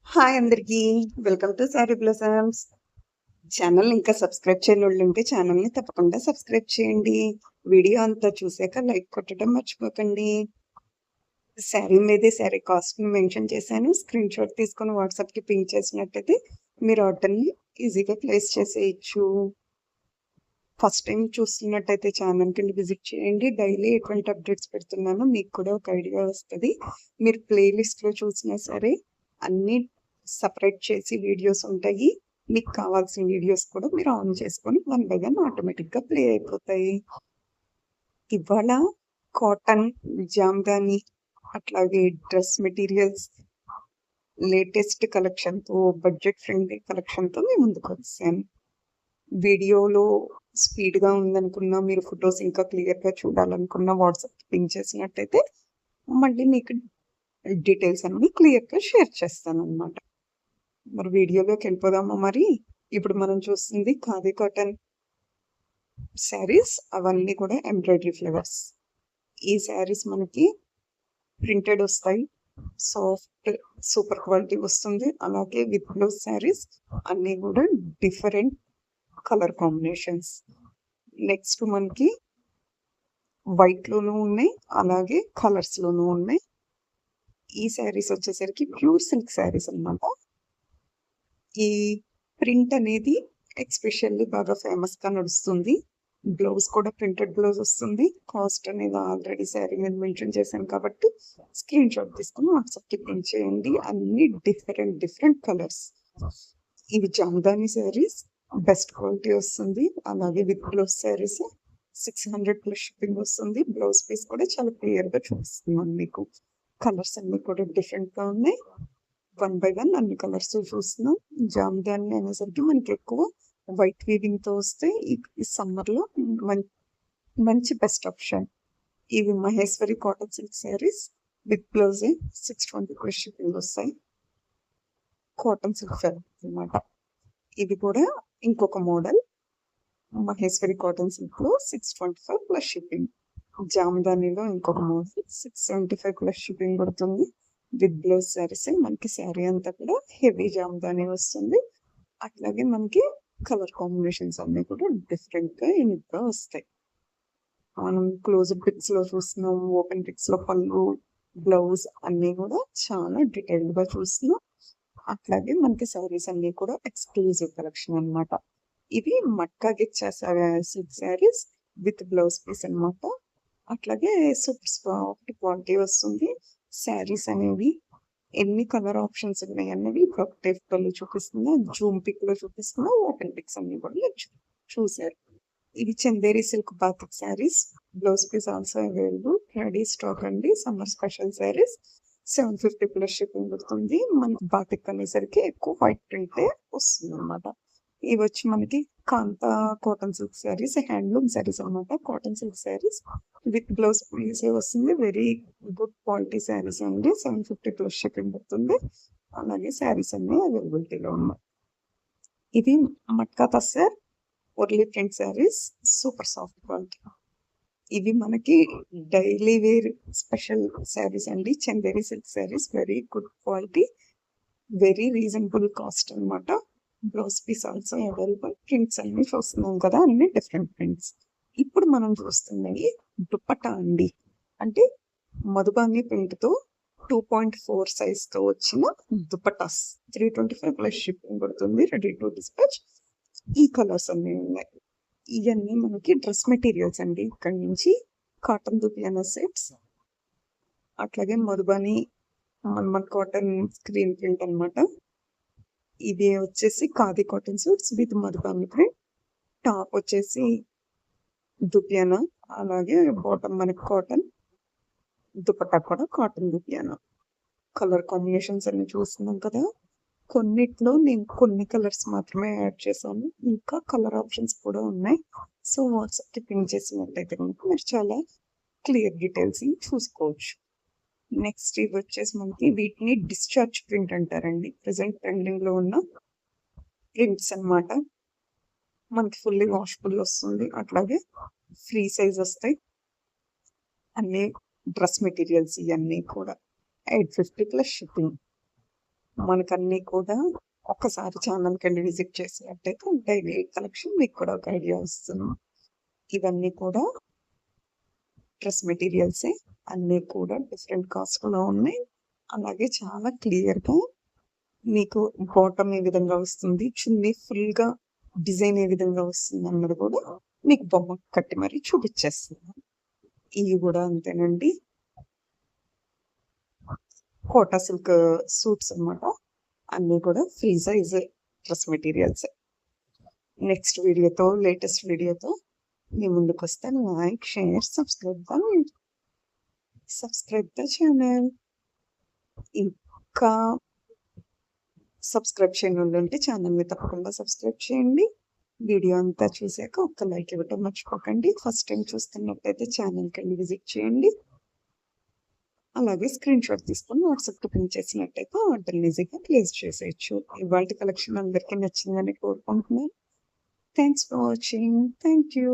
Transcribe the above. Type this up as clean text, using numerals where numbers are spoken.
Hi అందరికీ. Welcome to Saree Blossoms. Channel ఇంకా subscribe చేయనోళ్ళు ఉంటే ఛానల్‌ని తప్పకుండా సబ్స్క్రైబ్ చేయండి. వీడియో అంతా చూసాక లైక్ కొట్టడం మర్చిపోకండి. శారీ మీదే శారీ కాస్ట్‌ని మెన్షన్ చేశాను. స్క్రీన్ షాట్ తీసుకొని వాట్సాప్‌కి పింగ్ చేసినట్టయితే మీరు ఆర్డర్‌ని ఈజీగా ప్లేస్ చేసేయొచ్చు. ఫస్ట్ టైం చూస్తున్నట్టయితే ఛానల్‌కి విజిట్ చేయండి. డైలీ ఎటువంటి అప్డేట్స్ పెడుతున్నానో మీకు కూడా ఒక ఐడియా వస్తది. మీరు ప్లేలిస్ట్‌లో చూసినా సరే అన్నీ సెపరేట్ చేసి వీడియోస్ ఉంటాయి. మీకు కావాల్సిన వీడియోస్ కూడా మీరు ఆన్ చేసుకొని వన్ బై వన్ ఆటోమేటిక్‌గా ప్లే అయిపోతాయి. ఇవాళ కాటన్, జామ్దాని అట్లాగే డ్రెస్ మెటీరియల్స్ లేటెస్ట్ కలెక్షన్‌తో బడ్జెట్ ఫ్రెండ్లీ కలెక్షన్‌తో మీ ముందుకొచ్చేసాను. వీడియోలో స్పీడ్‌గా ఉందనుకున్నా, మీరు ఫోటోస్ ఇంకా క్లియర్‌గా చూడాలనుకున్నా వాట్సాప్‌కి పింగ్ చేసినట్టయితే మళ్ళీ మీకు డీటెయిల్స్ అన్నీ క్లియర్‌గా షేర్ చేస్తాననమాట. మరి వీడియోలోకి వెళ్ళిపోదామా మరి? ఇప్పుడు మనం చూస్తుంది ఖాదీ కాటన్ శారీస్, అవన్నీ కూడా ఎంబ్రాయిడరీ ఫ్లవర్స్. ఈ శారీస్ మనకి ప్రింటెడ్ వస్తాయి. సాఫ్ట్ సూపర్ క్వాలిటీ వస్తుంది. అలాగే విత్ బ్లౌజ్ శారీస్ అన్నీ కూడా డిఫరెంట్ కలర్ కాంబినేషన్స్. నెక్స్ట్ మనకి వైట్‌లోనూ ఉన్నాయి. అలాగే కలర్స్‌లోనూ ఉన్నాయి. ఈ శారీస్ వచ్చేసరికి ప్యూర్ సిల్క్ శారీస్ అన్నమాట. ఈ ప్రింట్ అనేది ఎస్పెషల్లీ బాగా ఫేమస్‌గా నడుస్తుంది. బ్లౌజ్ కూడా ప్రింటెడ్ బ్లౌజ్ వస్తుంది. కాస్ట్ అనేది ఆల్రెడీ శారీ మీద మెన్షన్ చేశాను కాబట్టి స్క్రీన్ షాట్ తీసుకొని వాట్సాప్‌కి పింగ్ చేయండి. అన్ని డిఫరెంట్ కలర్స్. ఇవి జామ్దాని శారీస్ బెస్ట్ క్వాలిటీ వస్తుంది. అలాగే with blouse saris 600 plus shipping వస్తుంది. బ్లౌజ్ పీస్ కూడా చాలా క్లియర్‌గా చూపిస్తున్నాను మీకు. కలర్స్ అన్నీ కూడా డిఫరెంట్‌గా ఉన్నాయి. వన్ బై వన్ అన్ని కలర్స్ చూస్తున్నాం. జామ్దాని అనేసరికి మనకి ఎక్కువ వైట్ వీవింగ్‌తో వస్తే ఈ సమ్మర్‌లో మం మంచి బెస్ట్ ఆప్షన్. ఇవి Maheshwari cotton silk sarees with బ్లౌజే 620 ప్లస్ షిప్పింగ్ వస్తాయి. కాటన్ సిల్క్ ఫ్యాబ్రిక్ అన్నమాట. ఇది కూడా ఇంకొక మోడల్ మహేశ్వరి కాటన్ సిల్క్‌లో 625 ప్లస్ షిప్పింగ్. జామదానిలో ఇంకొక మోడల్ 675 ప్లస్ షిప్పింగ్ పడుతుంది. విత్ బ్లౌజ్ శారీస్ మనకి శారీ అంతా కూడా హెవీ జామదాని వస్తుంది. అట్లాగే మనకి కలర్ కాంబినేషన్స్ అన్నీ కూడా డిఫరెంట్‌గా, యూనిక్‌గా వస్తాయి. మనం క్లోజ్డ్ పిక్స్‌లో చూస్తున్నాం. ఓపెన్ పిక్స్‌లో పళ్ళు, బ్లౌజ్ అన్నీ కూడా చాలా డీటెయిల్డ్‌గా చూస్తున్నాం. అట్లాగే మనకి శారీస్ అన్నీ కూడా ఎక్స్‌క్లూజివ్ కలెక్షన్ అన్నమాట. ఇవి matka ghicha silk sarees with blouse piece అన్నమాట. అట్లాగే సూపర్ సాఫ్ట్ క్వాలిటీ వస్తుంది. శారీస్ అనేవి ఎన్ని కలర్ ఆప్షన్స్ ఉన్నాయన్నవి ఇప్పుడు ఒకటేలో చూపిస్తున్నా, జూమ్ పిక్‌లో చూపిస్తున్నా, ఓపెన్ పిక్స్ అన్నీ కూడా మీరు చూసారు. ఇవి Chanderi silk batik sarees. Blouse piece also available. Ready stock అండి. Summer special sarees 750 plus shipping పడుతుంది. మనకి బాతిక్ అనేసరికి ఎక్కువ వైట్ ప్రింటే వస్తుందన్నమాట. ఇవి వచ్చి మనకి kantha cotton silk sarees, handloom sarees అనమాట. Cotton silk sarees with blouse పీసే వస్తుంది. వెరీ గుడ్ క్వాలిటీ శారీస్ అండి. 750 ప్లస్ షిప్పింగ్ పడుతుంది. అలాగే శారీస్ అన్నీ అవైలబిలిటీలో ఉన్నాయి. ఇవి matka tussar Warli print sarees super soft quality. ఇవి మనకి డైలీ వేర్ స్పెషల్ శారీస్ అండి. Chanderi silk sarees very good quality, very reasonable cost అన్నమాట. Blouse piece also available. Prints అన్ని చూస్తున్నాం కదా, అన్ని డిఫరెంట్ ప్రింట్స్. ఇప్పుడు మనం చూస్తున్నవి దుపట్టా అండి. అంటే మధుబాని ప్రింట్‌తో 2.4 సైజ్‌తో వచ్చిన దుపట్టాస్ 325 ప్లస్ షిప్పింగ్ పడుతుంది. Ready to dispatch. ఈ కలర్స్ అన్నీ ఉన్నాయి. ఇయన్నీ మనకి డ్రెస్ మెటీరియల్స్ అండి. ఇక్కడి నుంచి కాటన్ దుపియానా సెట్స్, అట్లాగే Madhubani malmal cotton screen print అన్నమాట. ఇది వచ్చేసి khadi cotton suits with Madhubani print. Top వచ్చేసి దుపియానా, అలాగే బాటమ్ మనకి కాటన్, దుపట్టా కూడా కాటన్ దుపియానా. కలర్ కాంబినేషన్స్ అన్ని చూస్తున్నాం కదా. కొన్నిట్లో నేను కొన్ని కలర్స్ మాత్రమే యాడ్ చేశాను. ఇంకా కలర్ ఆప్షన్స్ కూడా ఉన్నాయి. సో వాట్సాప్‌కి పింగ్ చేసినట్టయితే గనుక మీరు చాలా క్లియర్ డీటెయిల్స్ చూసుకోవచ్చు. నెక్స్ట్ ఇవి వచ్చేసి మనకి వీటిని డిశ్చార్జ్ ప్రింట్ అంటారండి. ప్రెజెంట్ ట్రెండింగ్‌లో ఉన్న ప్రింట్స్ అన్నమాట. మనకి ఫుల్లీ వాషబుల్ వస్తుంది. అట్లాగే ఫ్రీ సైజ్ వస్తాయి. అన్నీ డ్రెస్ మెటీరియల్స్ ఇయన్నీ కూడా 850 ప్లస్ షిప్పింగ్. మనకన్నీ కూడా ఒక్కసారి ఛానల్‌కెళ్ళి విజిట్ చేసినట్టయితే ఉంటాయి. ఏ కలెక్షన్ మీకు కూడా ఒక ఐడియా వస్తుంది. ఇవన్నీ కూడా డ్రెస్ మెటీరియల్సే. అన్నీ కూడా డిఫరెంట్ కాస్ట్‌లో ఉన్నాయి. అలాగే చాలా క్లియర్‌గా మీకు బాటమ్ ఏ విధంగా వస్తుంది, చున్నీ ఫుల్‌గా డిజైన్ ఏ విధంగా వస్తుందన్నది కూడా మీకు బొమ్మ కట్టి మరీ చూపిచ్చేస్తున్నాను. ఇవి గూడా అంతేనండి. కోటా సిల్క్ సూట్స్ అన్నమాట. అన్నీ కూడా ఫ్రీ సైజ్ డ్రెస్ మెటీరియల్సే. నెక్స్ట్ వీడియోతో, లేటెస్ట్ వీడియోతో మీ ముందుకొస్తాను. Like, share, subscribe the channel. ఇంకా సబ్స్క్రైబ్ చేయనోళ్ళుంటే ఛానల్‌ని తప్పకుండా సబ్స్క్రైబ్ చేయండి. వీడియో అంతా చూసాక ఒక్క లైక్ ఇవ్వటం మర్చిపోకండి. ఫస్ట్ టైం చూస్తున్నట్టయితే ఛానల్‌కెళ్ళి విజిట్ చేయండి. అలాగే స్క్రీన్‌షాట్ తీసుకొని వాట్సాప్‌కి పింగ్ చేసినట్టయితే ఆర్డర్‌ని ఈజీగా ప్లేస్ చేసేయొచ్చు. ఇవాల్టి కలెక్షన్ అందరికీ నచ్చిందని కోరుకుంటున్నాను. Thanks for watching. Thank you.